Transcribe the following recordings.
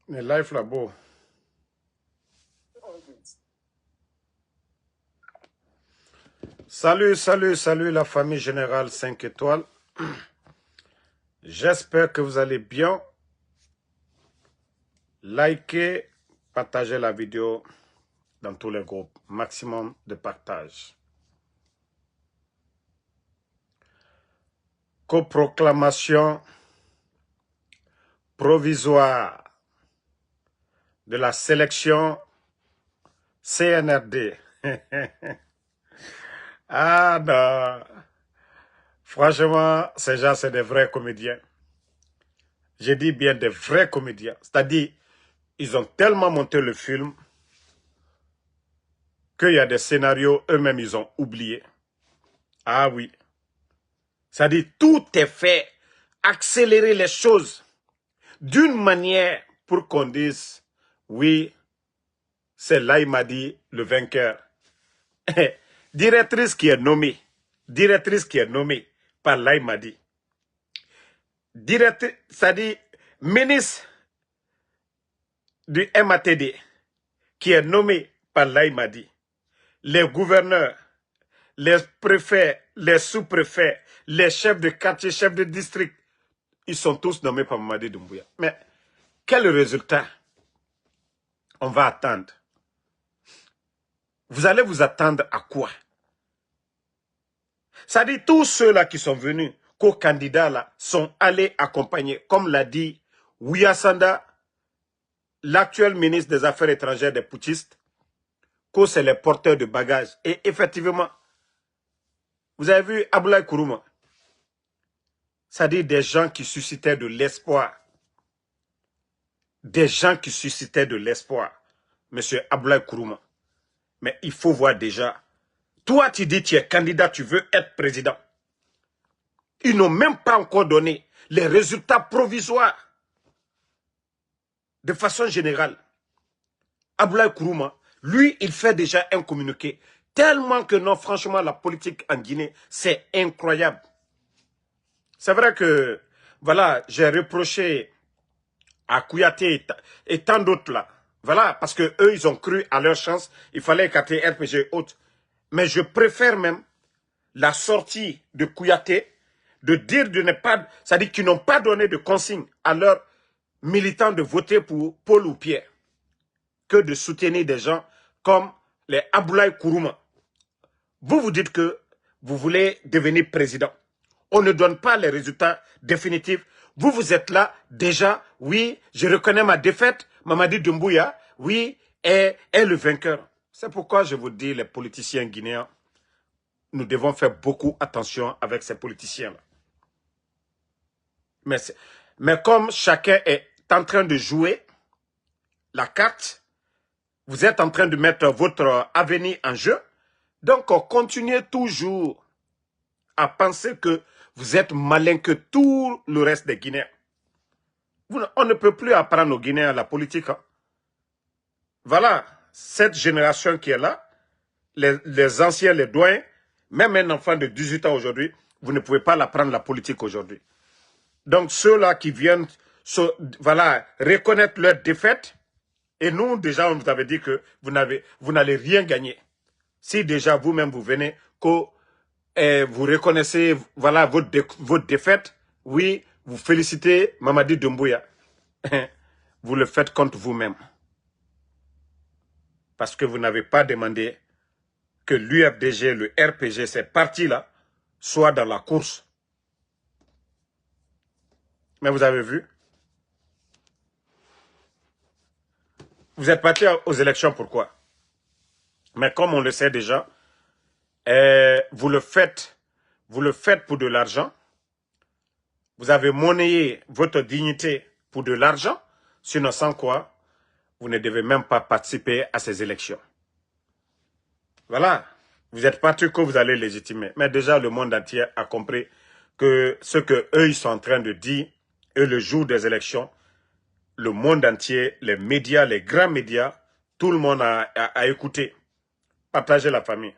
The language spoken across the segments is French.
Mais life là-bas. Salut la famille générale 5 étoiles. J'espère que vous allez bien. Likez, partagez la vidéo dans tous les groupes. Maximum de partage. Coproclamation provisoire de la sélection CNRD. Ah non. Franchement, ces gens, c'est des vrais comédiens. J'ai dit bien des vrais comédiens. C'est-à-dire, ils ont tellement monté le film qu'il y a des scénarios, eux-mêmes, ils ont oublié. Ah oui. C'est-à-dire, tout est fait. Accélérer les choses d'une manière pour qu'on dise, oui, c'est là, il m'a dit, le vainqueur. Directrice qui est nommée par Laïmadi. Directrice, c'est-à-dire ministre du MATD qui est nommé par Laïmadi. Les gouverneurs, les préfets, les sous-préfets, les chefs de quartier, chefs de district, ils sont tous nommés par Mamadi Doumbouya. Mais quel résultat on va attendre? Vous allez vous attendre à quoi? Ça dit tous ceux-là qui sont venus, qu'aux candidats là, sont allés accompagner, comme l'a dit Ouyassanda, l'actuel ministre des Affaires étrangères des putschistes, que c'est les porteurs de bagages. Et effectivement, vous avez vu Abdoulaye Kourouma, ça dit des gens qui suscitaient de l'espoir. Des gens qui suscitaient de l'espoir. Monsieur Abdoulaye Kourouma. Mais il faut voir déjà. Toi, tu dis tu es candidat, tu veux être président. Ils n'ont même pas encore donné les résultats provisoires. De façon générale, Abdoulaye Kourouma, lui, il fait déjà un communiqué. Tellement que non, franchement, la politique en Guinée, c'est incroyable. C'est vrai que, voilà, j'ai reproché à Kouyaté et tant d'autres là. Voilà, parce que eux, ils ont cru à leur chance. Il fallait écarter RPG et autres. Mais je préfère même la sortie de Kouyaté de dire de ne pas, c'est-à-dire qu'ils n'ont pas donné de consigne à leurs militants de voter pour Paul ou Pierre, que de soutenir des gens comme les Abdoulaye Kourouma. Vous vous dites que vous voulez devenir président. On ne donne pas les résultats définitifs. Vous, vous êtes là, déjà, oui, je reconnais ma défaite, Mamadi Doumbouya, oui, est le vainqueur. C'est pourquoi je vous dis, les politiciens guinéens, nous devons faire beaucoup attention avec ces politiciens-là. Mais comme chacun est en train de jouer la carte, vous êtes en train de mettre votre avenir en jeu, donc continuez toujours à penser que vous êtes malin que tout le reste des Guinéens. On ne peut plus apprendre aux Guinéens la politique. Hein. Voilà, cette génération qui est là, les anciens, les doyens, même un enfant de 18 ans aujourd'hui, vous ne pouvez pas l'apprendre la politique aujourd'hui. Donc ceux-là qui viennent voilà, reconnaître leur défaite, et nous déjà on vous avait dit que vous n'allez rien gagner. Si déjà vous-même vous venez, que vous reconnaissez voilà, votre défaite, oui, vous félicitez Mamadi Doumbouya. Vous le faites contre vous-même. Parce que vous n'avez pas demandé que l'UFDG, le RPG, ces partis-là, soient dans la course. Mais vous avez vu, vous êtes parti aux élections, pourquoi? Mais comme on le sait déjà, vous le faites pour de l'argent. Vous avez monnayé votre dignité pour de l'argent, sinon sans quoi, vous ne devez même pas participer à ces élections. Voilà, vous êtes parti que vous allez légitimer. Mais déjà, le monde entier a compris que ce qu'eux, ils sont en train de dire, et le jour des élections, le monde entier, les médias, les grands médias, tout le monde a écouté. Partagez la famille.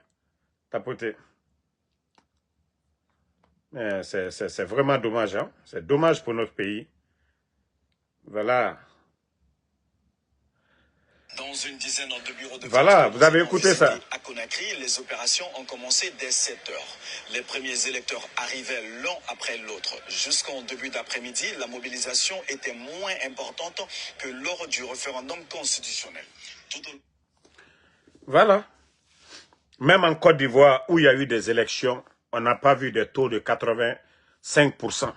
Tapoter. C'est vraiment dommage. Hein? C'est dommage pour notre pays. Voilà. Dans une dizaine de bureaux de Voilà, vous avez écouté ça. À Conakry, les opérations ont commencé dès 7 heures. Les premiers électeurs arrivaient l'un après l'autre. Jusqu'en début d'après-midi, la mobilisation était moins importante que lors du référendum constitutionnel. Voilà. Même en Côte d'Ivoire, où il y a eu des élections, on n'a pas vu des taux de 85%.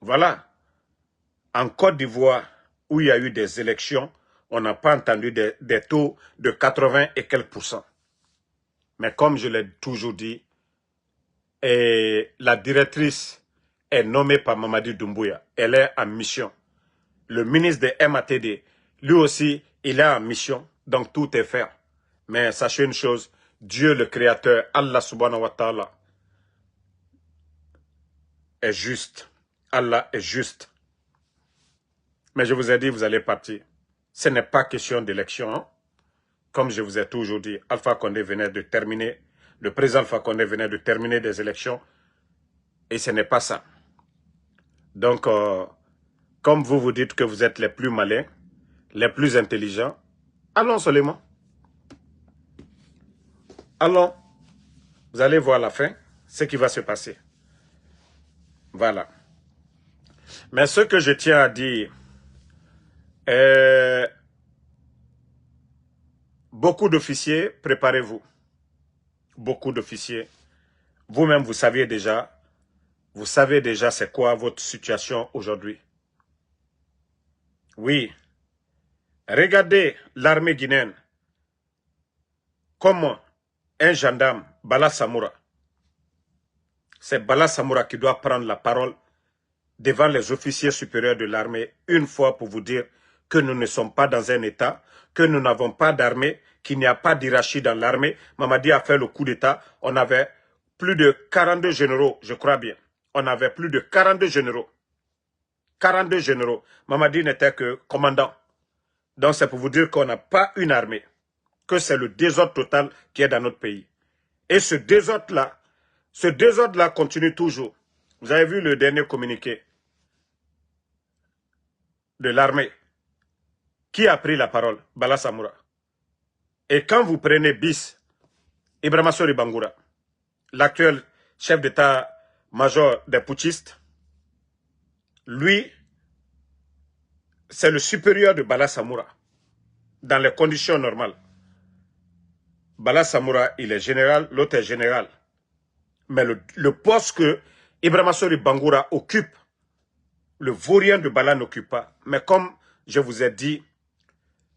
Voilà. En Côte d'Ivoire, où il y a eu des élections, on n'a pas entendu des taux de 80 et quelques %. Mais comme je l'ai toujours dit, la directrice est nommée par Mamadi Doumbouya. Elle est en mission. Le ministre de MATD, lui aussi, il est en mission. Donc tout est fait. Mais sachez une chose, Dieu le Créateur, Allah subhanahu wa ta'ala, est juste. Allah est juste. Mais je vous ai dit, vous allez partir. Ce n'est pas question d'élection. Hein? Comme je vous ai toujours dit, Alpha Condé venait de terminer, le président Alpha Condé venait de terminer des élections. Et ce n'est pas ça. Donc, comme vous vous dites que vous êtes les plus malins, les plus intelligents, allons seulement. Allons. Vous allez voir à la fin ce qui va se passer. Voilà. Mais ce que je tiens à dire, beaucoup d'officiers, préparez-vous. Beaucoup d'officiers. Vous-même, vous savez déjà c'est quoi votre situation aujourd'hui. Oui. Regardez l'armée guinéenne. Comment un gendarme, Bala Samoura, c'est Bala Samoura qui doit prendre la parole devant les officiers supérieurs de l'armée une fois pour vous dire que nous ne sommes pas dans un état, que nous n'avons pas d'armée, qu'il n'y a pas d'hierarchie dans l'armée. Mamadi a fait le coup d'état, on avait plus de 42 généraux, je crois bien. On avait plus de 42 généraux. 42 généraux. Mamadi n'était que commandant. Donc c'est pour vous dire qu'on n'a pas une armée, que c'est le désordre total qui est dans notre pays. Et ce désordre-là continue toujours. Vous avez vu le dernier communiqué de l'armée. Qui a pris la parole? Bala Samoura. Et quand vous prenez BIS, Ibrahima Sori Bangoura, l'actuel chef d'état-major des putschistes, lui, c'est le supérieur de Bala Samoura, dans les conditions normales. Bala Samoura, il est général, l'autre est général. Mais le poste que Ibrahima Sori Bangoura occupe, le vaurien de Bala n'occupe pas. Mais comme je vous ai dit,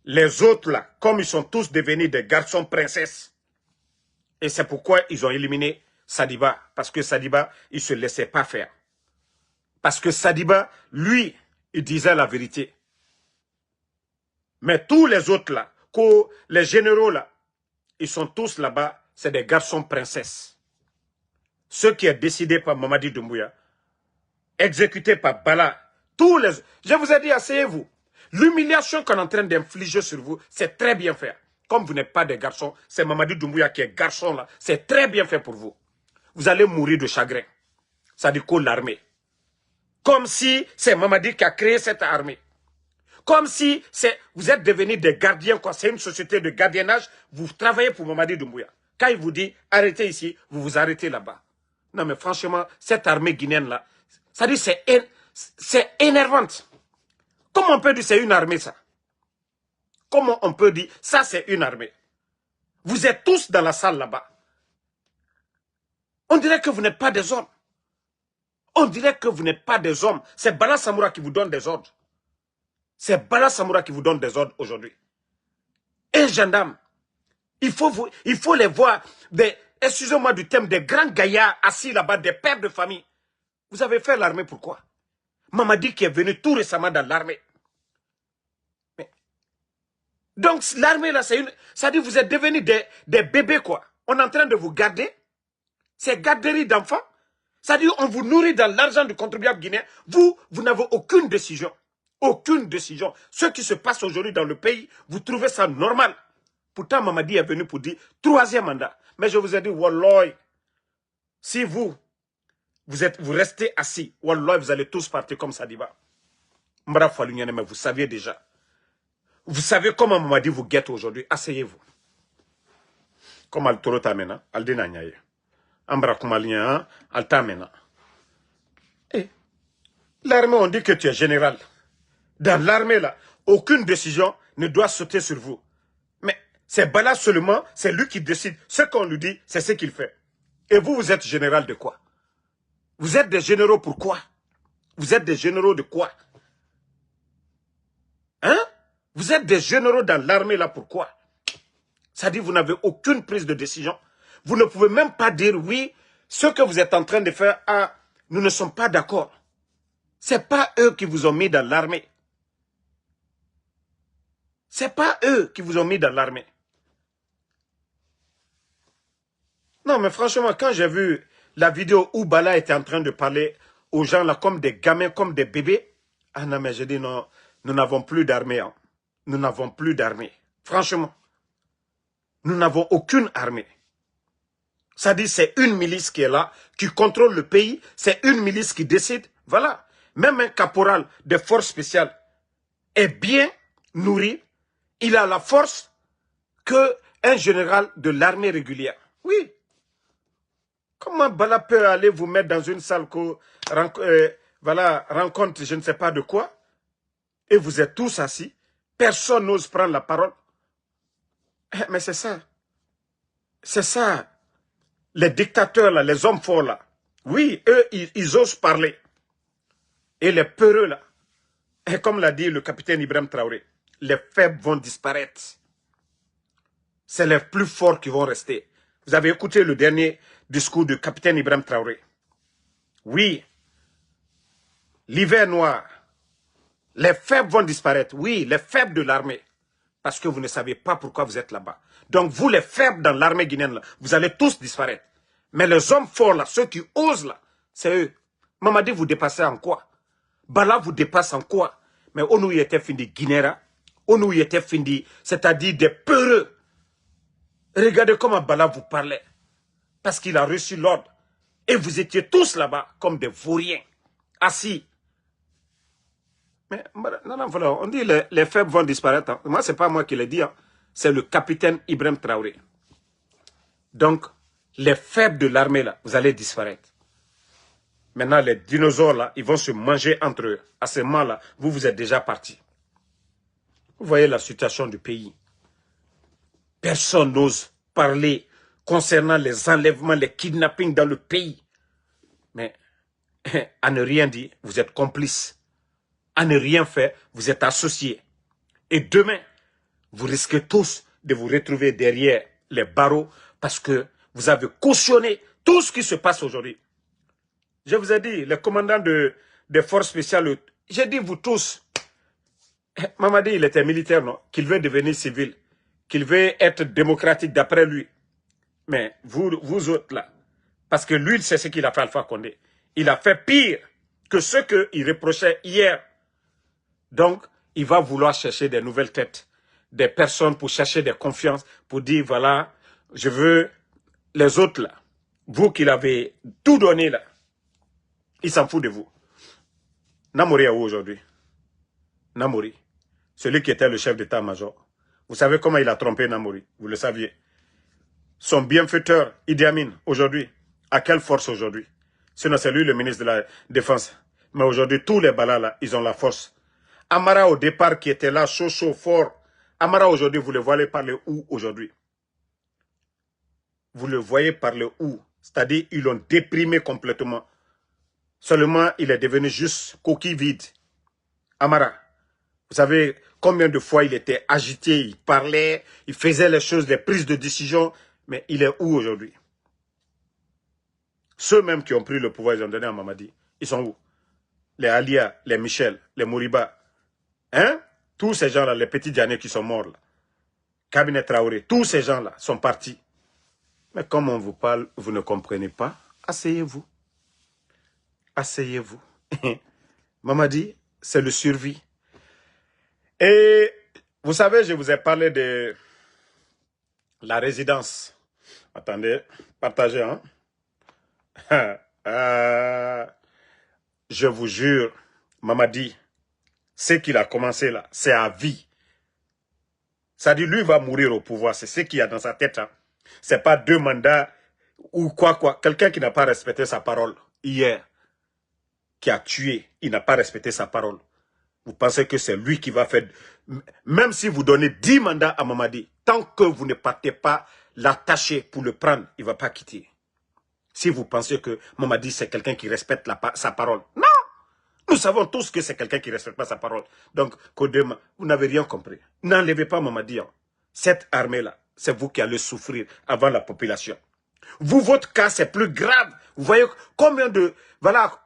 les autres là, comme ils sont tous devenus des garçons princesses, et c'est pourquoi ils ont éliminé Sadiba, parce que Sadiba, il ne se laissait pas faire. Parce que Sadiba, lui, il disait la vérité. Mais tous les autres là, les généraux là, ils sont tous là-bas, c'est des garçons princesses. Ce qui est décidé par Mamadi Doumbouya, exécuté par Bala, je vous ai dit, asseyez-vous. L'humiliation qu'on est en train d'infliger sur vous, c'est très bien fait. Comme vous n'êtes pas des garçons, c'est Mamadi Doumbouya qui est garçon là, c'est très bien fait pour vous. Vous allez mourir de chagrin. Ça dit quoi l'armée? Comme si c'est Mamadi qui a créé cette armée. Comme si vous êtes devenus des gardiens, quoi. C'est une société de gardiennage, vous travaillez pour Mamadi Doumbouya. Quand il vous dit arrêtez ici, vous vous arrêtez là-bas. Non mais franchement, cette armée guinéenne-là, ça dit c'est énervante. Comment on peut dire c'est une armée ça? Comment on peut dire ça c'est une armée? Vous êtes tous dans la salle là-bas. On dirait que vous n'êtes pas des hommes. On dirait que vous n'êtes pas des hommes. C'est Bala Samoura qui vous donne des ordres. C'est Bala Samoura qui vous donne des ordres aujourd'hui. Un gendarme, il faut les voir, excusez-moi du terme, des grands gaillards assis là-bas, des pères de famille. Vous avez fait l'armée pourquoi? Mamadi qui est venu tout récemment dans l'armée. Donc l'armée là, ça dit vous êtes devenus des bébés quoi. On est en train de vous garder. C'est garderie d'enfants. Ça dit on vous nourrit dans l'argent du contribuable guinéen. Vous n'avez aucune décision. Aucune décision. Ce qui se passe aujourd'hui dans le pays, vous trouvez ça normal. Pourtant Mamadi est venu pour dire 3e mandat. Mais je vous ai dit, Walloy, si vous restez assis, Walloy, vous allez tous partir comme Sadiba. Mbra Falunyane, mais vous saviez déjà. Vous savez comment Mamadi vous guette aujourd'hui? Asseyez-vous. Comme Al-Toro Tamena, Aldena Nyaye. Ambra Kumalien, Altamena. Eh, l'armée, on dit que tu es général. Dans l'armée, là, aucune décision ne doit sauter sur vous. Mais c'est Bala seulement, c'est lui qui décide. Ce qu'on lui dit, c'est ce qu'il fait. Et vous, vous êtes général de quoi? Vous êtes des généraux pour quoi? Vous êtes des généraux de quoi? Hein? Vous êtes des généraux dans l'armée là, pourquoi? Ça dit, vous n'avez aucune prise de décision. Vous ne pouvez même pas dire oui, ce que vous êtes en train de faire, ah, nous ne sommes pas d'accord. Ce n'est pas eux qui vous ont mis dans l'armée. Ce n'est pas eux qui vous ont mis dans l'armée. Non, mais franchement, quand j'ai vu la vidéo où Bala était en train de parler aux gens là comme des gamins, comme des bébés, ah non, mais j'ai dit non, nous n'avons plus d'armée. Hein. Nous n'avons plus d'armée. Franchement, nous n'avons aucune armée. Ça dit, c'est une milice qui est là, qui contrôle le pays, c'est une milice qui décide. Voilà. Même un caporal de forces spéciales est bien nourri, il a la force qu'un général de l'armée régulière. Oui. Comment Bala peut aller vous mettre dans une salle voilà, rencontre je ne sais pas de quoi, et vous êtes tous assis, personne n'ose prendre la parole. Mais c'est ça. C'est ça. Les dictateurs, là, les hommes forts, là, oui, eux, ils osent parler. Et les peureux, là, et comme l'a dit le capitaine Ibrahim Traoré, les faibles vont disparaître. C'est les plus forts qui vont rester. Vous avez écouté le dernier discours du capitaine Ibrahim Traoré. Oui, l'hiver noir, les faibles vont disparaître. Oui, les faibles de l'armée. Parce que vous ne savez pas pourquoi vous êtes là-bas. Donc vous, les faibles dans l'armée guinéenne, là, vous allez tous disparaître. Mais les hommes forts, là, ceux qui osent, là, c'est eux. Mamadi, vous dépassez en quoi? Bala vous dépasse en quoi? Mais on nous y était fini Guinéra, on nous y était fini, c'est-à-dire des peureux. Regardez comment Bala vous parlait. Parce qu'il a reçu l'ordre. Et vous étiez tous là-bas comme des vauriens, assis. Mais non, non, voilà, on dit les faibles vont disparaître. Hein. Moi, ce n'est pas moi qui l'ai dit. Hein. C'est le capitaine Ibrahim Traoré. Donc, les faibles de l'armée, là, vous allez disparaître. Maintenant, les dinosaures, là, ils vont se manger entre eux. À ce moment-là, vous êtes déjà partis. Vous voyez la situation du pays. Personne n'ose parler concernant les enlèvements, les kidnappings dans le pays. Mais, à ne rien dire, vous êtes complices. À ne rien faire, vous êtes associés. Et demain, vous risquez tous de vous retrouver derrière les barreaux parce que vous avez cautionné tout ce qui se passe aujourd'hui. Je vous ai dit, les commandants des forces spéciales, j'ai dit vous tous, Mamadi, il était militaire, non? Qu'il veut devenir civil, qu'il veut être démocratique d'après lui. Mais vous autres là, parce que lui, c'est ce qu'il a fait Alpha Condé. Il a fait pire que ce qu'il reprochait hier. Donc, il va vouloir chercher des nouvelles têtes, des personnes pour chercher des confiances, pour dire, voilà, je veux les autres là. Vous qui l'avez tout donné là, il s'en fout de vous. Namori est où aujourd'hui? Namori, celui qui était le chef d'état-major. Vous savez comment il a trompé Namori? Vous le saviez. Son bienfaiteur, Idi Amin, aujourd'hui, à quelle force aujourd'hui? Sinon, c'est lui le ministre de la Défense. Mais aujourd'hui, tous les balas là, ils ont la force. Amara au départ qui était là, chaud, fort. Amara aujourd'hui, vous le voyez parler où aujourd'hui? Vous le voyez parler où? C'est-à-dire, ils l'ont déprimé complètement. Seulement, il est devenu juste coquille vide. Amara, vous savez combien de fois il était agité, il parlait, il faisait les choses, les prises de décision, mais il est où aujourd'hui? Ceux même qui ont pris le pouvoir, ils ont donné à Mamadi. Ils sont où? Les Alia, les Michel, les Mouriba. Hein? Tous ces gens-là, les petits Diané qui sont morts là. Cabinet Traoré, tous ces gens-là sont partis. Mais comme on vous parle, vous ne comprenez pas. Asseyez-vous. Asseyez-vous. Mamadi, c'est le survie. Et vous savez, je vous ai parlé de la résidence. Attendez, partagez, hein. Je vous jure, Mamadi, ce qu'il a commencé là, c'est à vie. Ça dit, lui va mourir au pouvoir. C'est ce qu'il y a dans sa tête. Hein. C'est pas 2 mandats ou quoi. Quelqu'un qui n'a pas respecté sa parole hier, qui a tué, il n'a pas respecté sa parole. Vous pensez que c'est lui qui va faire... Même si vous donnez 10 mandats à Mamadi, tant que vous ne partez pas l'attacher pour le prendre, il ne va pas quitter. Si vous pensez que Mamadi, c'est quelqu'un qui respecte sa parole. Non! Nous savons tous que c'est quelqu'un qui ne respecte pas sa parole. Donc, Kodema, vous n'avez rien compris. N'enlevez pas Mamadi. Hein. Cette armée-là, c'est vous qui allez souffrir avant la population. Vous, votre cas, c'est plus grave. Vous voyez combien de... Voilà,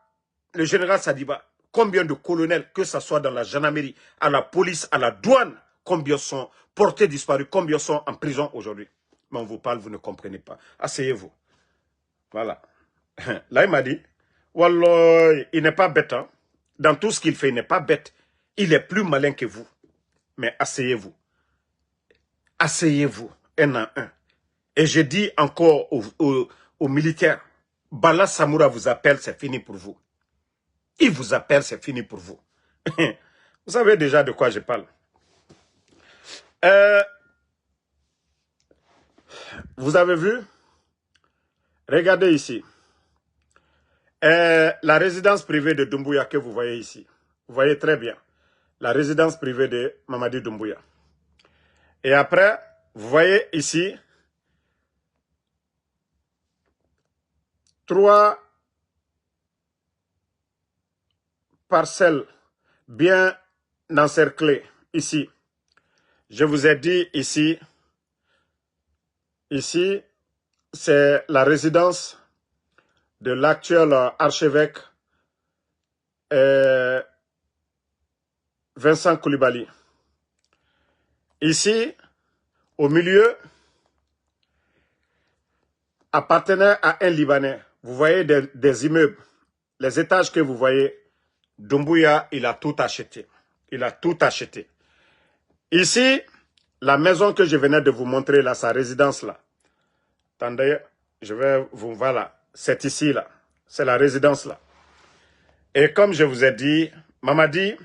le général Sadiba, combien de colonels, que ce soit dans la gendarmerie, à la police, à la douane, combien sont portés disparus, combien sont en prison aujourd'hui. Mais on vous parle, vous ne comprenez pas. Asseyez-vous. Voilà. Là, il m'a dit, Wallah, il n'est pas bête. Hein. Dans tout ce qu'il fait, il n'est pas bête. Il est plus malin que vous. Mais asseyez-vous. Asseyez-vous, un à un. Et je dis encore aux militaires, Bala Samoura vous appelle, c'est fini pour vous. Il vous appelle, c'est fini pour vous. Vous savez déjà de quoi je parle. Vous avez vu? Regardez ici. La résidence privée de Doumbouya que vous voyez ici. Vous voyez très bien. La résidence privée de Mamadi Doumbouya. Et après, vous voyez ici 3 parcelles bien encerclées ici. Je vous ai dit ici, c'est la résidence de l'actuel archevêque Vincent Koulibaly. Ici, au milieu, appartenait à un Libanais. Vous voyez des immeubles. Les étages que vous voyez, Doumbouya, il a tout acheté. Il a tout acheté. Ici, la maison que je venais de vous montrer, là, sa résidence, là. Attendez, je vais vous... Voilà, c'est ici, là. C'est la résidence, là. Et comme je vous ai dit, Mamadi,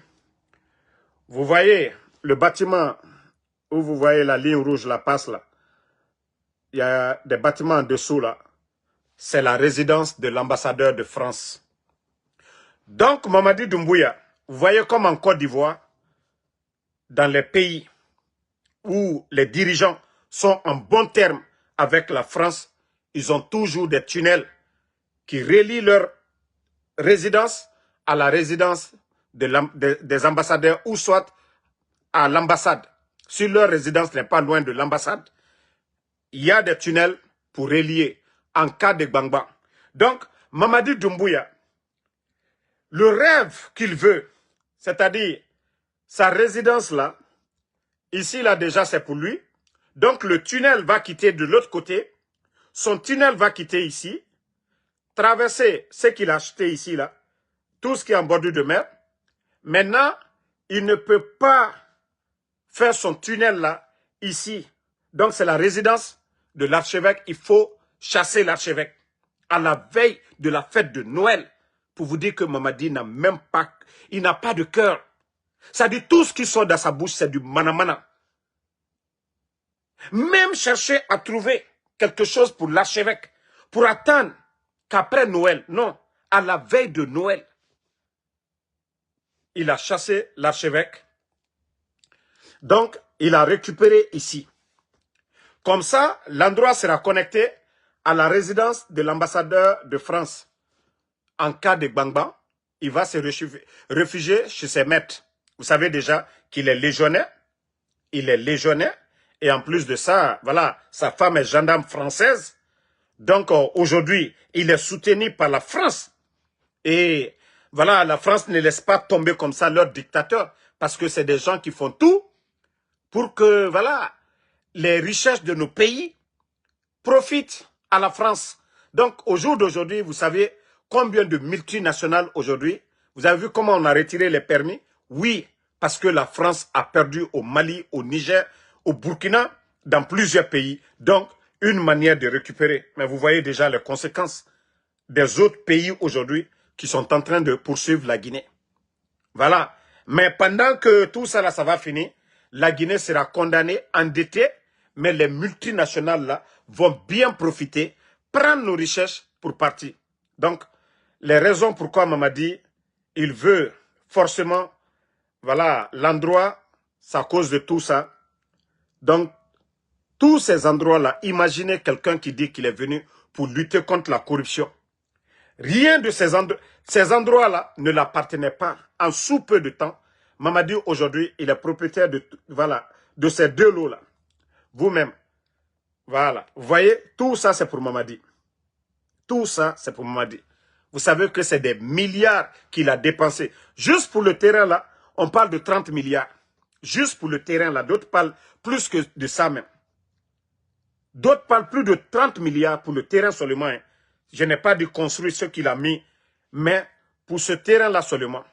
vous voyez le bâtiment où vous voyez la ligne rouge, la passe, là. Il y a des bâtiments en dessous, là. C'est la résidence de l'ambassadeur de France. Donc, Mamadi Doumbouya, vous voyez comme en Côte d'Ivoire, dans les pays où les dirigeants sont en bon terme avec la France, ils ont toujours des tunnels qui relient leur résidence à la résidence des ambassadeurs ou soit à l'ambassade. Si leur résidence n'est pas loin de l'ambassade, il y a des tunnels pour relier en cas de Gbangba. Donc, Mamadi Doumbouya, le rêve qu'il veut, c'est-à-dire sa résidence là, ici là déjà c'est pour lui. Donc le tunnel va quitter de l'autre côté. Son tunnel va quitter ici, traverser ce qu'il a acheté ici là, tout ce qui est en bordure de mer. Maintenant, il ne peut pas faire son tunnel là, ici. Donc c'est la résidence de l'archevêque. Il faut chasser l'archevêque à la veille de la fête de Noël. Pour vous dire que Mamadi n'a même pas, il n'a pas de cœur. Ça dit tout ce qui sort dans sa bouche, c'est du manamana. Même chercher à trouver quelque chose pour l'archevêque, pour attendre qu'après Noël, non, à la veille de Noël, il a chassé l'archevêque. Donc, il a récupéré ici. Comme ça, l'endroit sera connecté à la résidence de l'ambassadeur de France. En cas de Gbangba, il va se réfugier chez ses maîtres. Vous savez déjà qu'il est légionnaire. Il est légionnaire. Et en plus de ça, voilà, sa femme est gendarme française. Donc aujourd'hui, il est soutenu par la France. Et voilà, la France ne laisse pas tomber comme ça leur dictateur. Parce que c'est des gens qui font tout pour que, voilà, les richesses de nos pays profitent à la France. Donc au jour d'aujourd'hui, vous savez combien de multinationales aujourd'hui, vous avez vu comment on a retiré les permis? Oui, parce que la France a perdu au Mali, au Niger, au Burkina, dans plusieurs pays. Donc, une manière de récupérer. Mais vous voyez déjà les conséquences des autres pays aujourd'hui qui sont en train de poursuivre la Guinée. Voilà. Mais pendant que tout ça, là, ça va finir, la Guinée sera condamnée, endettée, mais les multinationales là vont bien profiter, prendre nos richesses pour partir. Donc, les raisons pourquoi Mamadi, il veut forcément, voilà, l'endroit, c'est à cause de tout ça. Donc, tous ces endroits-là, imaginez quelqu'un qui dit qu'il est venu pour lutter contre la corruption. Rien de ces endroits-là ne l'appartenait pas. En sous peu de temps, Mamadi aujourd'hui, il est propriétaire de, voilà, de ces deux lots-là. Vous-même, voilà. Vous voyez, tout ça c'est pour Mamadi. Tout ça c'est pour Mamadi. Vous savez que c'est des milliards qu'il a dépensés. Juste pour le terrain-là, on parle de 30 milliards. Juste pour le terrain-là, d'autres parlent plus que de ça même. D'autres parlent plus de 30 milliards pour le terrain seulement. Hein. Je n'ai pas dit construire ce qu'il a mis, mais pour ce terrain-là seulement.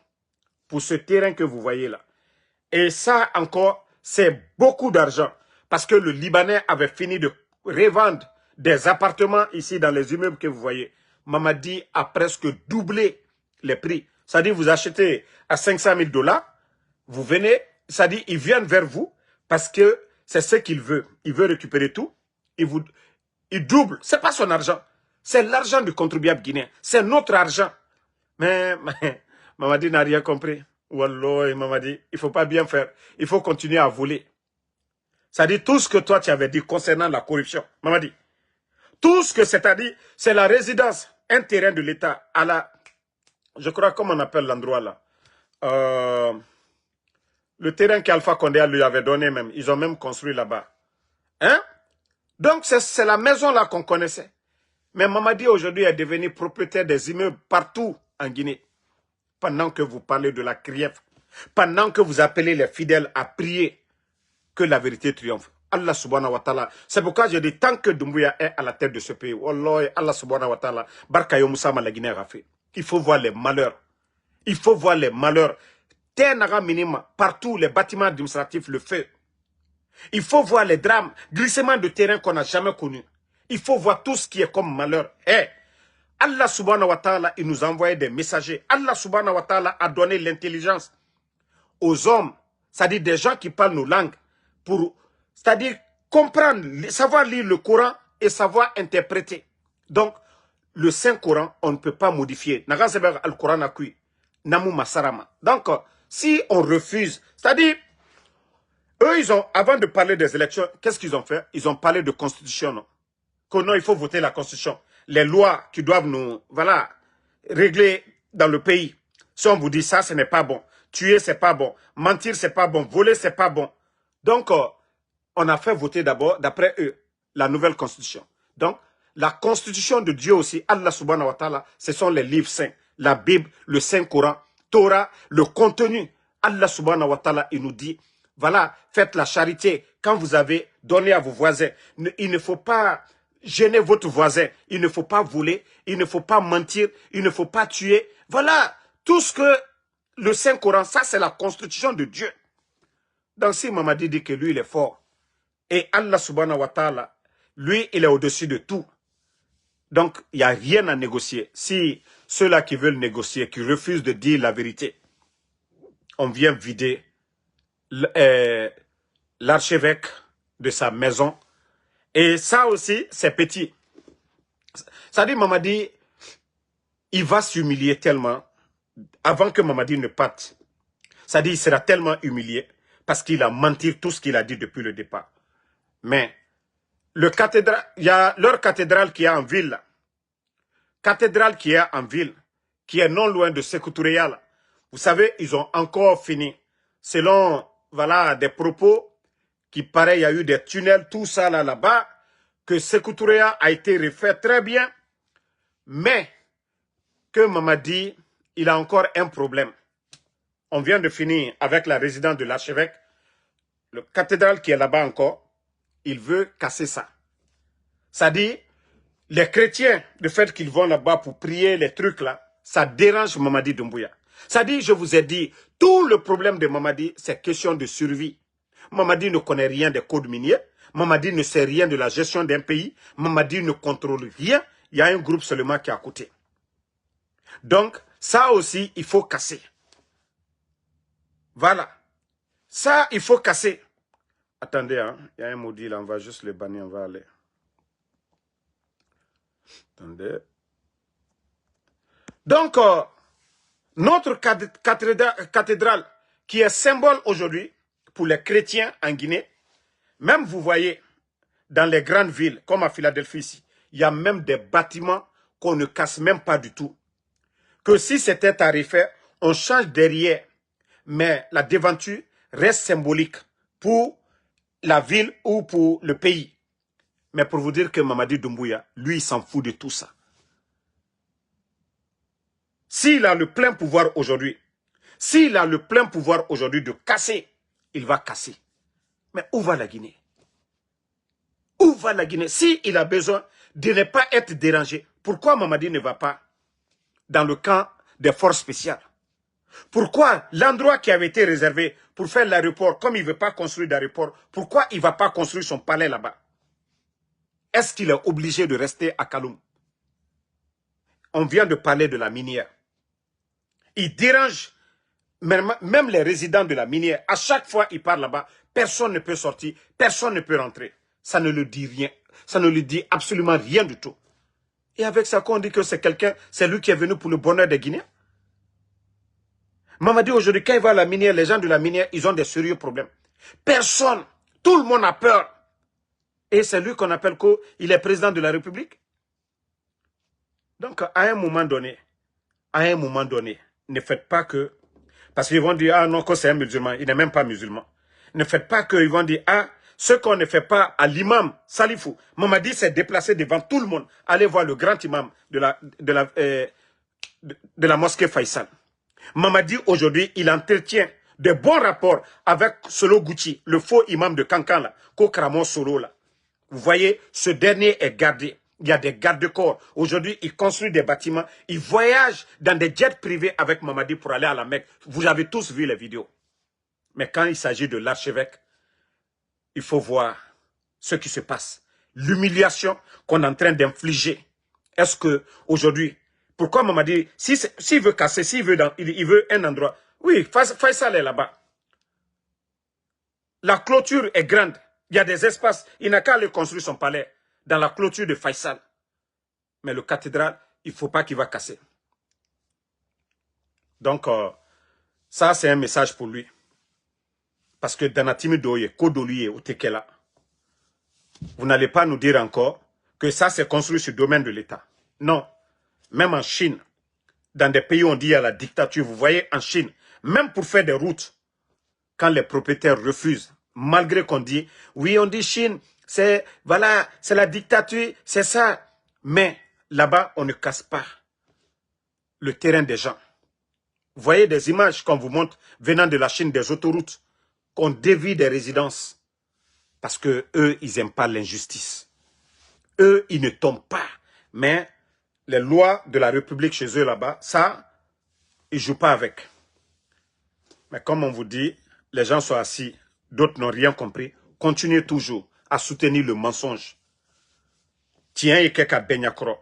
Pour ce terrain que vous voyez là. Et ça encore, c'est beaucoup d'argent. Parce que le Libanais avait fini de revendre des appartements ici dans les immeubles que vous voyez. Mamadi a presque doublé les prix. C'est-à-dire, vous achetez à 500 000 $, vous venez, c'est-à-dire, ils viennent vers vous parce que c'est ce qu'il veut. Il veut récupérer tout. Il double. Ce n'est pas son argent. C'est l'argent du contribuable guinéen. C'est notre argent. Mais Mamadi n'a rien compris. Wallah, Mamadi, il ne faut pas bien faire. Il faut continuer à voler. C'est-à-dire tout ce que toi tu avais dit concernant la corruption. Mamadi, tout ce que c'est-à-dire, c'est la résidence, un terrain de l'État à la... Je crois comment on appelle l'endroit là. Le terrain qu'Alpha Condé lui avait donné même. Ils ont même construit là-bas. Hein? Donc c'est la maison là qu'on connaissait. Mais Mamadi aujourd'hui est devenu propriétaire des immeubles partout en Guinée. Pendant que vous parlez de la CRIEF, pendant que vous appelez les fidèles à prier que la vérité triomphe. Allah subhanahu wa ta'ala. C'est pourquoi je dis, tant que Doumbouya est à la tête de ce pays, Wallah, Allah subhanahu wa ta'ala, Barkayo Moussa la Guinée a fait. Il faut voir les malheurs. Il faut voir les malheurs. Terre minima, partout, les bâtiments administratifs, le feu. Il faut voir les drames, glissements de terrain qu'on n'a jamais connus. Il faut voir tout ce qui est comme malheur. Eh, Allah subhanahu wa ta'ala, il nous a envoyé des messagers. Allah subhanahu wa ta'ala a donné l'intelligence aux hommes, c'est-à-dire des gens qui parlent nos langues, pour, c'est-à-dire comprendre, savoir lire le Coran et savoir interpréter. Donc, le Saint-Coran, on ne peut pas modifier. Donc, si on refuse, c'est-à-dire, eux, ils ont, avant de parler des élections, qu'est-ce qu'ils ont fait? Ils ont parlé de constitution, non? Que non, il faut voter la constitution. Les lois qui doivent nous, voilà, régler dans le pays. Si on vous dit ça, ce n'est pas bon. Tuer, c'est pas bon. Mentir, c'est pas bon. Voler, c'est pas bon. Donc, on a fait voter d'abord, d'après eux, la nouvelle constitution. Donc, la constitution de Dieu aussi, Allah subhanahu wa ta'ala, ce sont les livres saints. La Bible, le Saint-Coran, Torah, le contenu. Allah subhanahu wa ta'ala, il nous dit, voilà, faites la charité quand vous avez donné à vos voisins. Il ne faut pas gêner votre voisin. Il ne faut pas voler. Il ne faut pas mentir. Il ne faut pas tuer. Voilà, tout ce que le Saint-Coran, ça c'est la constitution de Dieu. Donc si Mamadi dit que lui il est fort, et Allah subhanahu wa ta'ala, lui il est au-dessus de tout. Donc il n'y a rien à négocier. Si ceux-là qui veulent négocier, qui refusent de dire la vérité, on vient vider l'archevêque de sa maison. Et ça aussi, c'est petit. Ça dit, Mamadi, il va s'humilier tellement avant que Mamadi ne parte. Ça dit, il sera tellement humilié parce qu'il a menti tout ce qu'il a dit depuis le départ. Mais il y a leur cathédrale qui est en ville. Là. Cathédrale qui est en ville, qui est non loin de Sékou Touré là. Vous savez, ils ont encore fini. Selon voilà, des propos qui paraît, il y a eu des tunnels, tout ça là-bas, que Sékou Touré a été refait très bien, mais que Mamadi, il a encore un problème. On vient de finir avec la résidence de l'archevêque, le cathédrale qui est là-bas encore, il veut casser ça. Ça dit, les chrétiens, le fait qu'ils vont là-bas pour prier les trucs là, ça dérange Mamadi Doumbouya. Ça dit, je vous ai dit, tout le problème de Mamadi, c'est question de survie. Mamadi ne connaît rien des codes miniers. Mamadi ne sait rien de la gestion d'un pays. Mamadi ne contrôle rien. Il y a un groupe seulement qui est à côté. Donc, ça aussi, il faut casser. Voilà. Ça, il faut casser. Attendez, hein, il y a un maudit là, on va juste le bannir, on va aller. Attendez. Donc, notre cathédrale, qui est symbole aujourd'hui pour les chrétiens en Guinée, même vous voyez, dans les grandes villes, comme à Philadelphie ici, il y a même des bâtiments qu'on ne casse même pas du tout. Que si c'était à refaire, on change derrière, mais la devanture reste symbolique pour la ville ou pour le pays. Mais pour vous dire que Mamadi Doumbouya, lui, il s'en fout de tout ça. S'il a le plein pouvoir aujourd'hui, de casser, il va casser. Mais où va la Guinée? Où va la Guinée? S'il a besoin de ne pas être dérangé, pourquoi Mamadi ne va pas dans le camp des forces spéciales? Pourquoi l'endroit qui avait été réservé pour faire l'aéroport, comme il ne veut pas construire d'aéroport, pourquoi il ne va pas construire son palais là-bas? Est-ce qu'il est obligé de rester à Kaloum? On vient de parler de la minière. Il dérange même les résidents de la minière. À chaque fois qu'il part là-bas, personne ne peut sortir, personne ne peut rentrer. Ça ne le dit rien. Ça ne lui dit absolument rien du tout. Et avec ça, qu'on dit que c'est quelqu'un, c'est lui qui est venu pour le bonheur des Guinéens. Mamadi aujourd'hui, quand il va à la minière, les gens de la minière, ils ont des sérieux problèmes. Personne, tout le monde a peur. Et c'est lui qu'on appelle qu'il est président de la République. Donc, à un moment donné, ne faites pas que... Parce qu'ils vont dire, ah non, que c'est un musulman. Il n'est même pas musulman. Ne faites pas qu'ils vont dire, ah, ce qu'on ne fait pas à l'imam Salifou. Mamadi s'est déplacé devant tout le monde. Allez voir le grand imam de la mosquée Faisal. Mamadi, aujourd'hui, il entretient de bons rapports avec Solo Gucci, le faux imam de Kankan, là, Kokramo Solo, là. Vous voyez, ce dernier est gardé. Il y a des gardes-corps. Aujourd'hui, il construit des bâtiments. Il voyage dans des jets privés avec Mamadi pour aller à la Mecque. Vous avez tous vu les vidéos. Mais quand il s'agit de l'archevêque, il faut voir ce qui se passe. L'humiliation qu'on est en train d'infliger. Est-ce que aujourd'hui, pourquoi Mamadi, s'il veut casser, s'il veut, il veut un endroit, oui, Faisal est là-bas. La clôture est grande. Il y a des espaces. Il n'a qu'à aller construire son palais dans la clôture de Faisal. Mais le cathédrale, il ne faut pas qu'il va casser. Donc, ça, c'est un message pour lui. Parce que Danatimi Doye, Kodoluye, Otekela, vous n'allez pas nous dire encore que ça, c'est construit sur le domaine de l'État. Non. Même en Chine, dans des pays où on dit à la dictature, vous voyez, en Chine, même pour faire des routes, quand les propriétaires refusent, malgré qu'on dit, oui, on dit Chine, c'est, voilà, c'est la dictature, c'est ça. Mais là-bas, on ne casse pas le terrain des gens. Vous voyez des images qu'on vous montre venant de la Chine, des autoroutes, qu'on dévie des résidences. Parce que eux, ils n'aiment pas l'injustice. Eux, ils ne tombent pas. Mais les lois de la République chez eux là-bas, ça, ils ne jouent pas avec. Mais comme on vous dit, les gens sont assis, d'autres n'ont rien compris. Continuez toujours à soutenir le mensonge. Tiens, et quelqu'un benyakro.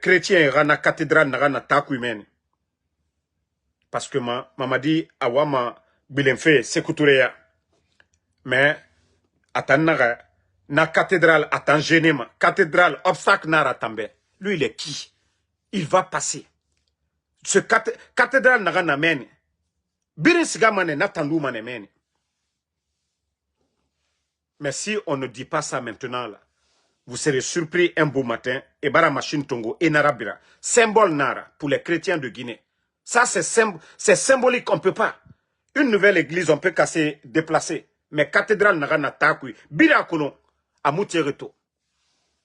Chrétien, rana cathédrale, rana takuimeni. Parce que m'a dit, awama bilenfe sekutureya. Mais, atanaga, na cathédrale, atan genema. Cathédrale, obstacle nara tambe. Lui, il est qui? Il va passer. Ce cathédrale n'a rien meni. Birin sigamane natandu mane meni. Mais si on ne dit pas ça maintenant, là, vous serez surpris un beau matin, et bara machine tongo, et narabira, symbole nara pour les chrétiens de Guinée. Ça, c'est symbolique, on ne peut pas. Une nouvelle église, on peut casser, déplacer. Mais cathédrale nara na takui, bira kono, à Moutiereto.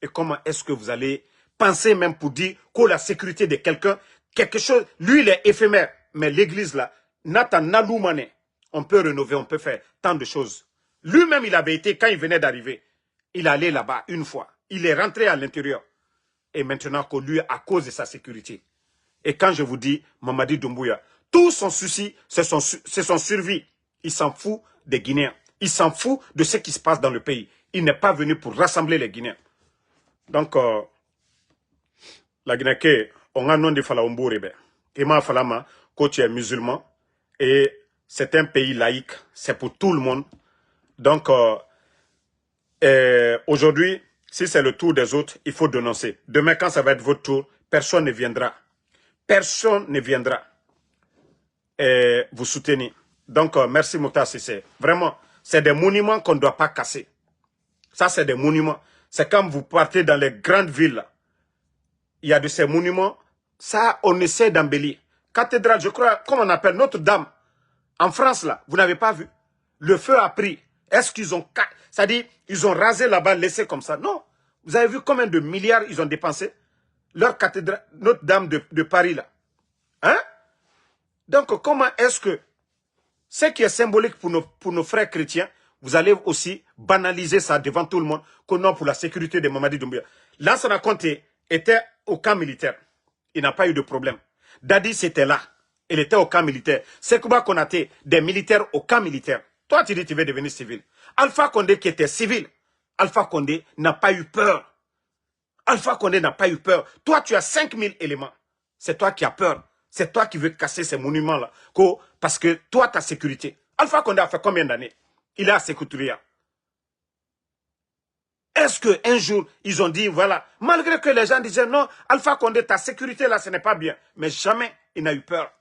Et comment est-ce que vous allez penser même pour dire que la sécurité de quelqu'un, quelque chose, lui il est éphémère, mais l'église là, Nathan Naloumane, on peut rénover, on peut faire tant de choses. Lui-même il avait été, quand il venait d'arriver, il allait là-bas une fois, il est rentré à l'intérieur. Et maintenant que lui, à cause de sa sécurité. Et quand je vous dis, Mamadi Doumbouya, tout son souci, c'est son survie. Il s'en fout des Guinéens. Il s'en fout de ce qui se passe dans le pays. Il n'est pas venu pour rassembler les Guinéens. Donc, la Guinée, on a non de fala ombourebe. Et ma falama, quand tu es musulman, et C'est un pays laïque, c'est pour tout le monde. Donc, aujourd'hui, si c'est le tour des autres, il faut dénoncer. Demain, quand ça va être votre tour, personne ne viendra. Personne ne viendra vous soutenir. Donc, merci Mokhtar Cissé. Vraiment, c'est des monuments qu'on ne doit pas casser. Ça, c'est des monuments. C'est quand vous partez dans les grandes villes, là. Il y a de ces monuments. Ça, on essaie d'embellir. Cathédrale, je crois, comme on appelle Notre-Dame. En France, là, vous n'avez pas vu. Le feu a pris. Est-ce qu'ils ont... C'est-à-dire, ils ont rasé là-bas, laissé comme ça. Non. Vous avez vu combien de milliards ils ont dépensé? Leur cathédrale, Notre-Dame de Paris, là. Hein? Donc, comment est-ce que ce qui est symbolique pour nos frères chrétiens, vous allez aussi banaliser ça devant tout le monde, que non, pour la sécurité de Mamadi Doumbouya. Lansana Conté était au camp militaire. Il n'a pas eu de problème. Dadis était là. Il était au camp militaire. Sekouba Konaté, des militaires au camp militaire. Toi, tu dis que tu veux devenir civil. Alpha Condé qui était civil. Alpha Condé n'a pas eu peur. Alpha Condé n'a pas eu peur. Toi, tu as 5000 éléments. C'est toi qui as peur. C'est toi qui veux casser ces monuments-là. Parce que toi, ta sécurité. Alpha Condé a fait combien d'années? Il est à Sékouturia. Est-ce qu'un jour, ils ont dit, voilà, malgré que les gens disaient, non, Alpha Condé, ta sécurité là, ce n'est pas bien. Mais jamais il n'a eu peur.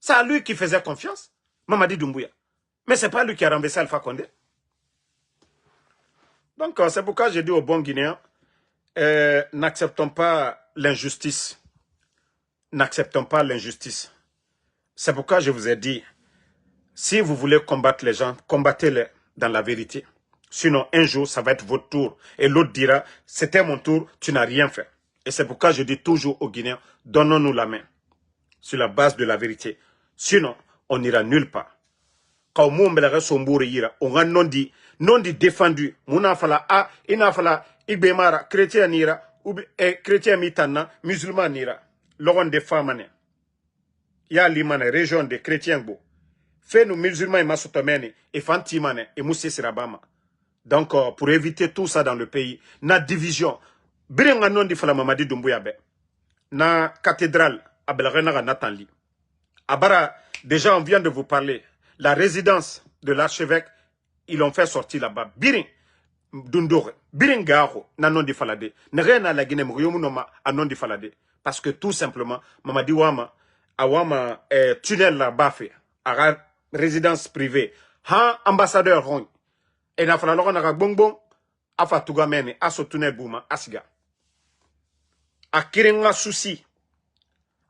C'est à lui qui faisait confiance, Mamadi Doumbouya. Mais ce n'est pas lui qui a renversé Alpha Condé. Donc, c'est pourquoi j'ai dit aux bons Guinéens, n'acceptons pas l'injustice. N'acceptons pas l'injustice. C'est pourquoi je vous ai dit, si vous voulez combattre les gens, combattez-les dans la vérité. Sinon, un jour, ça va être votre tour. Et l'autre dira, c'était mon tour, tu n'as rien fait. Et c'est pourquoi je dis toujours aux Guinéens, donnons-nous la main. Sur la base de la vérité. Sinon, on n'ira nulle part. Quand on a non dit défendu. Mouna fala a, ina fala igbemara, chrétien nira, ou chrétien mitana, musulman nira. L'on des femmes, il y a l'imane, région des chrétiens beau. Fait nous musulmans et masotomène, et fantimane, et moussé sirabama. Donc, pour éviter tout ça dans le pays, na division, bring non di fala Mamadi Doumbouya be. Na cathédrale, abelrena Nathanli. Abara, déjà on vient de vous parler. La résidence de l'archevêque, ils l'ont fait sortir là-bas. Birin, Dundore, Birin Garo, nanon di falade. Nerena la Guinée, Mouyomunoma, anon di falade. Parce que tout simplement, Mamadi Wama, Awama, tunnel là-bas fait, à résidence privée, ha ambassadeur Rong, et na fala lora na bonbon, afa tugamene, aso tunnel bouma, asiga. A kirenga souci,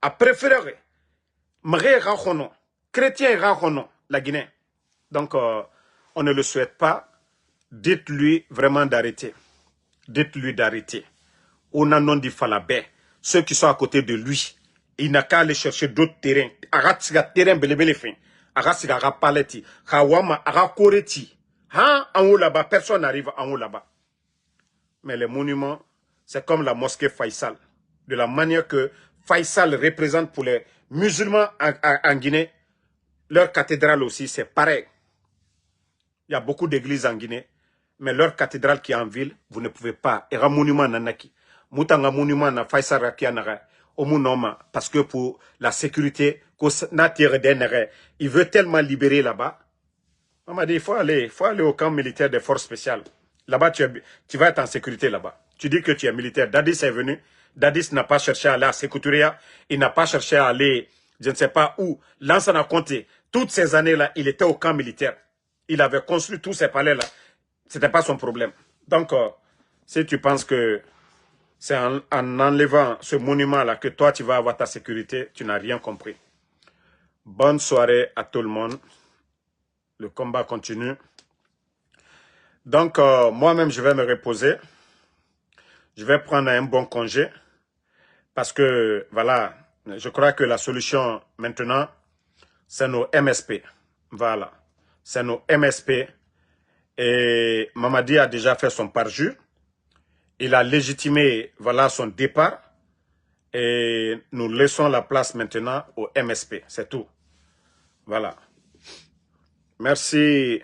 a préféré, mre rachonon, chrétien rachonon, la Guinée. Donc, on ne le souhaite pas. Dites-lui vraiment d'arrêter. Dites-lui d'arrêter. On a non dit falabé. Ceux qui sont à côté de lui, il n'a qu'à aller chercher d'autres terrains. Aratsiga terrain belebele fin. Aratsiga rapaleti. Kawama arakoreti. Hein, en haut là-bas, personne n'arrive en haut là-bas. Mais les monuments, c'est comme la mosquée Faisal. De la manière que Faisal représente pour les musulmans en Guinée, leur cathédrale aussi, c'est pareil. Il y a beaucoup d'églises en Guinée, mais leur cathédrale qui est en ville, vous ne pouvez pas. Et un monument nanaki. Moutanga monument na Faisal Rakianara. Parce que pour la sécurité, il veut tellement libérer là-bas. On m'a dit, il faut aller au camp militaire des forces spéciales. Là-bas, tu vas être en sécurité là-bas. Tu dis que tu es militaire. Dadis est venu. Dadis n'a pas cherché à aller à Sékouturia. Il n'a pas cherché à aller, je ne sais pas où. Lansana Conté, toutes ces années-là, il était au camp militaire. Il avait construit tous ces palais-là. Ce n'était pas son problème. Donc, si tu penses que c'est en enlevant ce monument-là que toi, tu vas avoir ta sécurité, tu n'as rien compris. Bonne soirée à tout le monde. Le combat continue. Donc, moi-même, je vais me reposer. Je vais prendre un bon congé. Parce que, voilà, je crois que la solution maintenant, c'est nos MSP. Voilà. C'est nos MSP. Et Mamadi a déjà fait son parjure. Il a légitimé, voilà, son départ. Et nous laissons la place maintenant au MSP. C'est tout. Voilà. Merci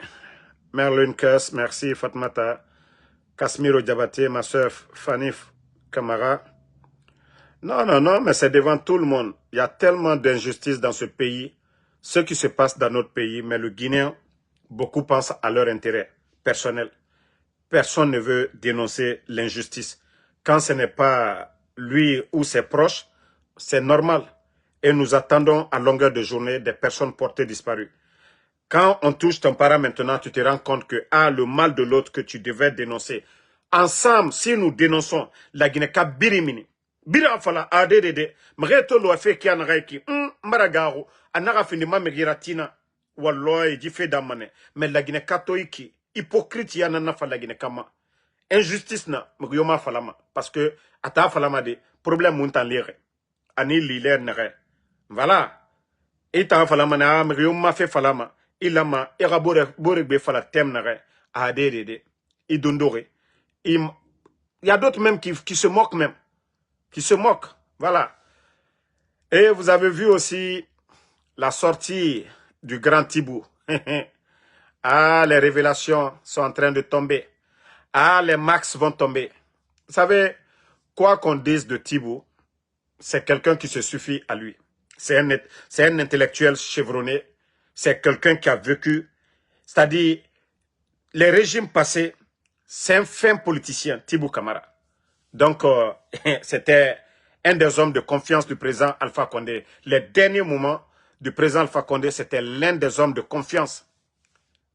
Merlin Kess, merci Fatmata, Kasmiro Diabaté, ma soeur Fanny Kamara. Non, mais c'est devant tout le monde. Il y a tellement d'injustice dans ce pays. ce qui se passe dans notre pays, mais le Guinéen, beaucoup pensent à leur intérêt personnel. Personne ne veut dénoncer l'injustice. Quand ce n'est pas lui ou ses proches, c'est normal. Et nous attendons à longueur de journée des personnes portées disparues. Quand on touche ton parent maintenant, tu te rends compte que le mal de l'autre que tu devais dénoncer. Ensemble, si nous dénonçons la Guinée, birimini. Bira fala adede, mreto lo afe ki anaraiki, maragaro, anara finima megiratina, walloy jife damane, mais la Guinée katoiki, hypocrite yanana fa la Guinée kama. Injustice na, megyoma falama, parce que, ata falama de, problème montan lire, ani lire nere. Voilà. Et ta falama na, megyoma fe falama, ilama, era borebe fala tem nere, adede, idondore. Il y a d'autres même qui se moquent même. Qui se moquent. Voilà. Et vous avez vu aussi la sortie du grand Tibou. Les révélations sont en train de tomber. Les max vont tomber. Vous savez, quoi qu'on dise de Tibou, c'est quelqu'un qui se suffit à lui. C'est un intellectuel chevronné. C'est quelqu'un qui a vécu. C'est-à-dire, les régimes passés, c'est un fin politicien, Tibou Camara. Donc, c'était un des hommes de confiance du président Alpha Condé. Les derniers moments du président Alpha Condé, c'était l'un des hommes de confiance.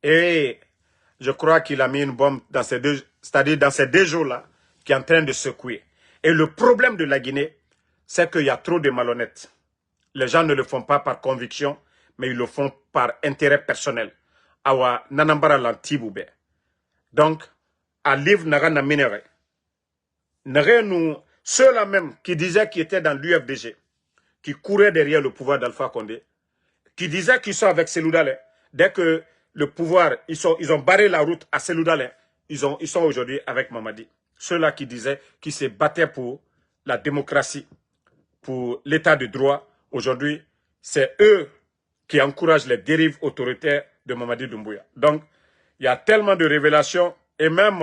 Et je crois qu'il a mis une bombe dans ces deux, c'est-à-dire dans ces 2 jours-là, qui est en train de secouer. Et le problème de la Guinée, c'est qu'il y a trop de malhonnêtes. Les gens ne le font pas par conviction, mais ils le font par intérêt personnel. Awa nanambara lantiboube. Donc, à livre naga na minere. Nous, ceux-là même qui disaient qu'ils étaient dans l'UFDG, qui couraient derrière le pouvoir d'Alpha Condé, qui disaient qu'ils sont avec Seloudalé, dès que le pouvoir, ils ont barré la route à Seloudalé, ils sont aujourd'hui avec Mamadi. Ceux-là qui disaient qu'ils se battaient pour la démocratie, pour l'état de droit, aujourd'hui, c'est eux qui encouragent les dérives autoritaires de Mamadi Doumbouya. Donc, il y a tellement de révélations, et même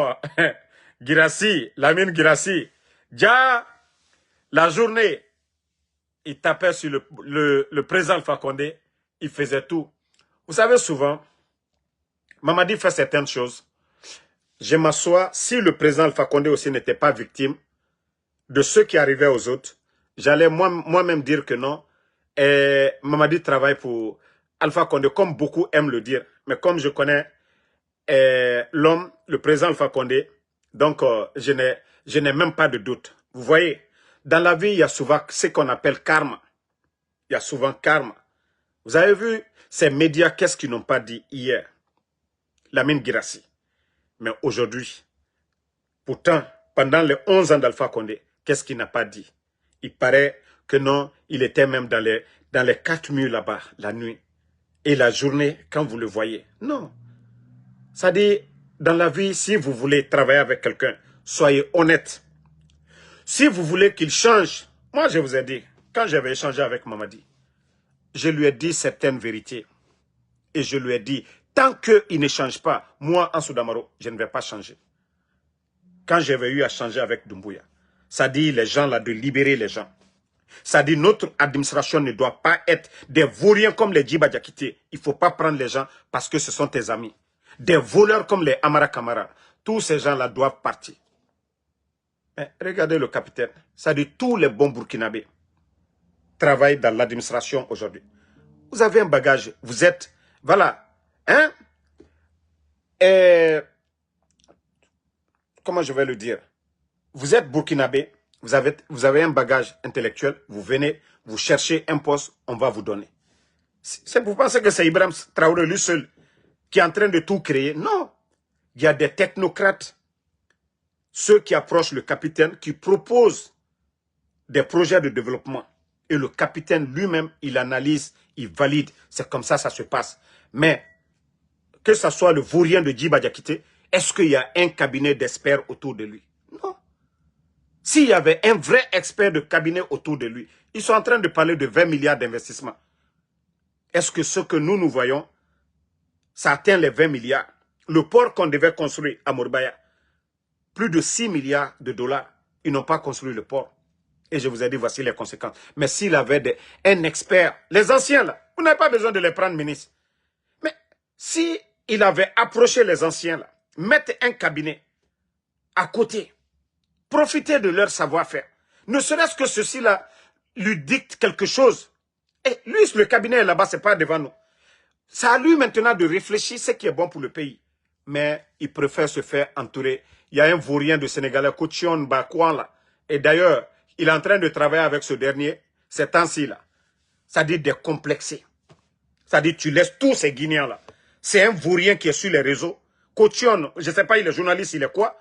Girassi, Lamine Girassi, déjà, la journée, il tapait sur le président Alpha Condé, il faisait tout. Vous savez, souvent, Mamadi fait certaines choses. Je m'assois, si le président Alpha Condé aussi n'était pas victime de ce qui arrivait aux autres, j'allais moi-même dire que non. Et Mamadi travaille pour Alpha Condé, comme beaucoup aiment le dire. Mais comme je connais l'homme, le président Alpha Condé, donc je n'ai même pas de doute. Vous voyez, dans la vie, il y a souvent ce qu'on appelle karma. Il y a souvent karma. Vous avez vu ces médias, qu'est-ce qu'ils n'ont pas dit hier? Lamine Girassi. Mais aujourd'hui, pourtant, pendant les 11 ans d'Alpha Condé, qu'est-ce qu'il n'a pas dit? Il paraît que non, il était même dans les 4 murs là-bas, la nuit. Et la journée, quand vous le voyez. Non. Ça dit, dans la vie, si vous voulez travailler avec quelqu'un, soyez honnête. Si vous voulez qu'il change, moi je vous ai dit, quand j'avais échangé avec Mamadi, je lui ai dit certaines vérités. Et je lui ai dit, tant qu'il ne change pas, moi, Ansou Damaro, je ne vais pas changer. Quand j'avais eu à changer avec Doumbouya, ça dit les gens là, de libérer les gens. Ça dit notre administration ne doit pas être des vauriens comme les Djiba Diakité. Il ne faut pas prendre les gens parce que ce sont tes amis. Des voleurs comme les Amara Kamara. Tous ces gens-là doivent partir. Mais regardez le capitaine. Ça dit tous les bons Burkinabés travaillent dans l'administration aujourd'hui. Vous avez un bagage. Vous êtes... Voilà. Hein? Et... Comment je vais le dire? Vous êtes Burkinabé. Vous avez un bagage intellectuel. Vous venez, vous cherchez un poste, on va vous donner. C'est pour penser que c'est Ibrahim Traoré lui seul qui est en train de tout créer. Non. Il y a des technocrates, ceux qui approchent le capitaine, qui proposent des projets de développement. Et le capitaine lui-même, il analyse, il valide. C'est comme ça se passe. Mais, que ce soit le vaurien de Djiba Diakité, est-ce qu'il y a un cabinet d'experts autour de lui? Non. S'il y avait un vrai expert de cabinet autour de lui, ils sont en train de parler de 20 milliards d'investissements. Est-ce que ce que nous voyons, ça atteint les 20 milliards? Le port qu'on devait construire à Morbaya, plus de 6 milliards de dollars, ils n'ont pas construit le port. Et je vous ai dit, voici les conséquences. Mais s'il avait un expert, les anciens là, Vous n'avez pas besoin de les prendre ministres. Mais si il avait approché les anciens, là, mettre un cabinet à côté, profiter de leur savoir-faire, ne serait-ce que ceci-là lui dicte quelque chose. Et lui, le cabinet là-bas, ce n'est pas devant nous. C'est à lui maintenant de réfléchir ce qui est bon pour le pays. Mais il préfère se faire entourer. Il y a un vaurien de Sénégalais, Kotion Bakouan, là. Et d'ailleurs, il est en train de travailler avec ce dernier, ces temps-ci, là. Ça dit décomplexé. Ça dit tu laisses tous ces Guinéens, là. C'est un vaurien qui est sur les réseaux. Kotion, je ne sais pas, il est journaliste, il est quoi?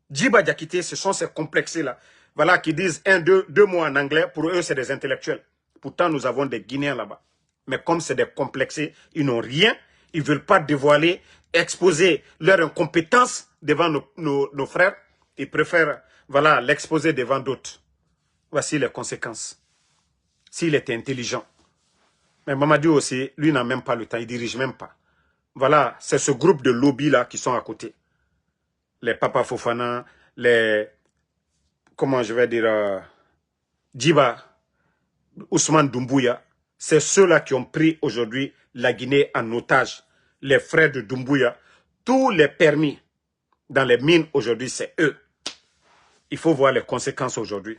Djiba Diakité, ce sont ces complexés-là. Voilà, qui disent deux mots en anglais. Pour eux, c'est des intellectuels. Pourtant, nous avons des Guinéens là-bas. Mais comme c'est des complexés, ils n'ont rien. Ils ne veulent pas dévoiler, exposer leur incompétence devant nos frères. Ils préfèrent, voilà, l'exposer devant d'autres. Voici les conséquences. S'il était intelligent. Mais Mamadi aussi, lui n'a même pas le temps. Il ne dirige même pas. Voilà, c'est ce groupe de lobby-là qui sont à côté. Les Papa Fofana, les, comment je vais dire, Djiba, Ousmane Doumbouya, c'est ceux-là qui ont pris aujourd'hui la Guinée en otage. Les frères de Doumbouya, tous les permis dans les mines aujourd'hui, c'est eux. Il faut voir les conséquences aujourd'hui.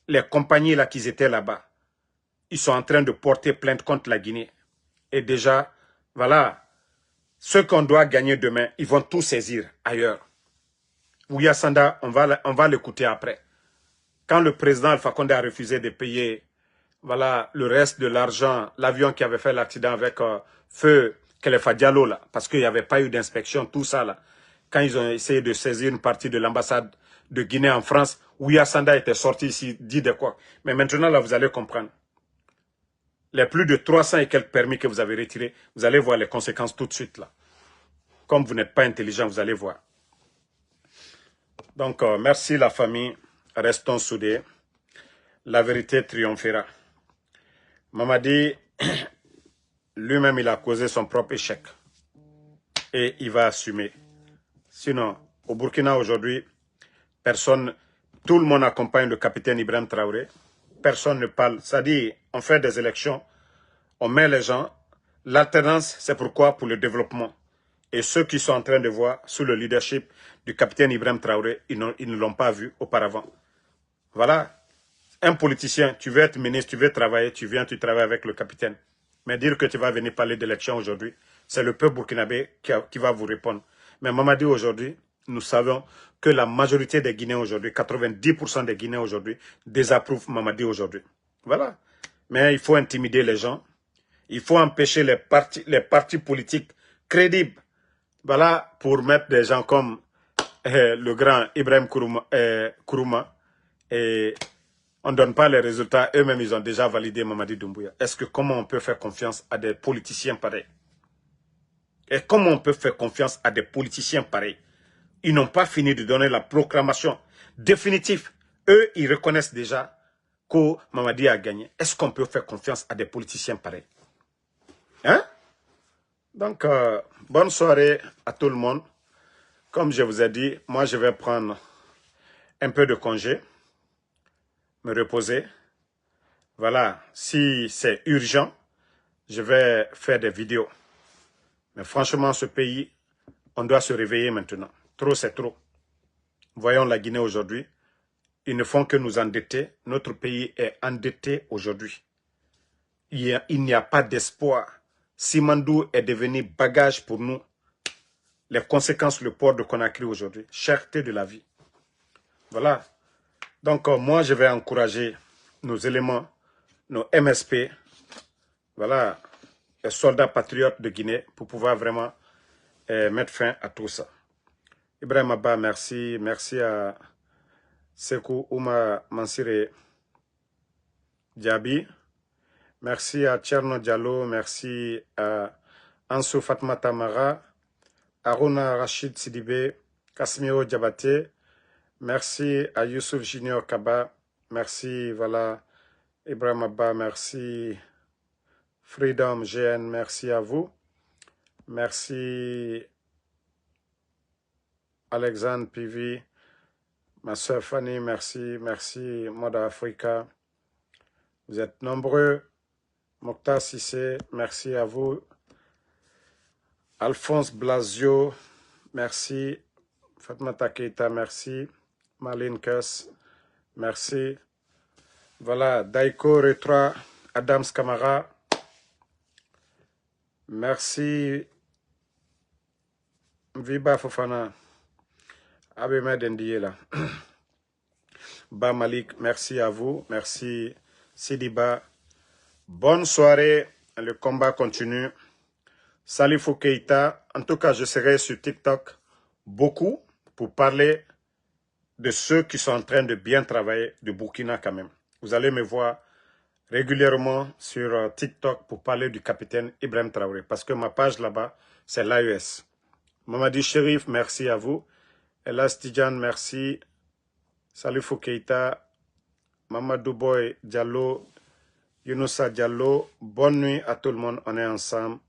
Les compagnies là qui étaient là-bas, ils sont en train de porter plainte contre la Guinée. Et déjà, voilà, ceux qu'on doit gagner demain, ils vont tout saisir ailleurs. Ouya Sanda, on va l'écouter après. Quand le président Alpha Condé a refusé de payer, voilà, le reste de l'argent, l'avion qui avait fait l'accident avec Feu Kelefa Diallo, là, parce qu'il n'y avait pas eu d'inspection, tout ça, là. Quand ils ont essayé de saisir une partie de l'ambassade de Guinée en France, Ouya Sanda était sorti ici, dit de quoi. Mais maintenant, là, vous allez comprendre. Les plus de 300 et quelques permis que vous avez retirés, vous allez voir les conséquences tout de suite, là. Comme vous n'êtes pas intelligent, vous allez voir. Donc, merci la famille. Restons soudés. La vérité triomphera. Mamadi, lui-même, il a causé son propre échec. Et il va assumer. Sinon, au Burkina aujourd'hui, personne, tout le monde accompagne le capitaine Ibrahim Traoré. Personne ne parle. C'est-à-dire, on fait des élections, on met les gens. L'alternance, c'est pourquoi? Pour le développement. Et ceux qui sont en train de voir sous le leadership du capitaine Ibrahim Traoré, ils ne l'ont pas vu auparavant. Voilà. Un politicien, tu veux être ministre, tu veux travailler, tu viens, tu travailles avec le capitaine. Mais dire que tu vas venir parler d'élection aujourd'hui, c'est le peuple burkinabé qui va vous répondre. Mais Mamadi, aujourd'hui, nous savons que la majorité des Guinéens aujourd'hui, 90% des Guinéens aujourd'hui, désapprouvent Mamadi aujourd'hui. Voilà. Mais il faut intimider les gens. Il faut empêcher les partis politiques crédibles. Voilà, pour mettre des gens comme le grand Ibrahim Kourouma. Et on ne donne pas les résultats. Eux-mêmes, ils ont déjà validé Mamadi Doumbouya. Est-ce que comment on peut faire confiance à des politiciens pareils? Et comment on peut faire confiance à des politiciens pareils? Ils n'ont pas fini de donner la proclamation définitive. Eux, ils reconnaissent déjà que Mamadi a gagné. Est-ce qu'on peut faire confiance à des politiciens pareils? Hein? Donc, bonne soirée à tout le monde. Comme je vous ai dit, moi, je vais prendre un peu de congé, me reposer. Voilà, si c'est urgent, je vais faire des vidéos. Mais franchement, ce pays, on doit se réveiller maintenant. Trop, c'est trop. Voyons la Guinée aujourd'hui. Ils ne font que nous endetter. Notre pays est endetté aujourd'hui. Il n'y a pas d'espoir. Simandou est devenu bagage pour nous. Les conséquences, le port de Conakry aujourd'hui. Cherté de la vie. Voilà. Donc, moi, je vais encourager nos éléments, nos MSP, voilà, les soldats patriotes de Guinée, pour pouvoir vraiment mettre fin à tout ça. Ibrahim Abba, merci. Merci à Sekou Ouma Mansire Diaby. Merci à Tcherno Diallo. Merci à Ansou Fatma Tamara, Aruna Rachid Sidibé, Kasmiro Diabaté. Merci à Youssouf Junior Kaba. Merci, voilà, Ibrahim Abba, merci. Freedom GN, merci à vous. Merci Alexandre Pivi. Ma soeur Fanny, merci. Merci Moda Africa. Vous êtes nombreux Mokhtar Sissé, merci à vous. Alphonse Blasio, merci. Fatmata Keita, merci. Marlene Kuss, merci. Voilà, Daiko Retra, Adams Kamara, merci. Viba Fofana, Abemed Ndiela. Ba Malik, merci à vous. Merci Sidiba. Bonne soirée. Le combat continue. Salifou Keita. En tout cas, je serai sur TikTok beaucoup pour parler de ceux qui sont en train de bien travailler de Burkina quand même. Vous allez me voir régulièrement sur TikTok pour parler du capitaine Ibrahim Traoré. Parce que ma page là-bas, c'est l'AES. Mamadi Sherif, merci à vous. Elas Tidjan, merci. Salifou Keita. Mamadou Boy Diallo. Younoussa Diallo. Bonne nuit à tout le monde. On est ensemble.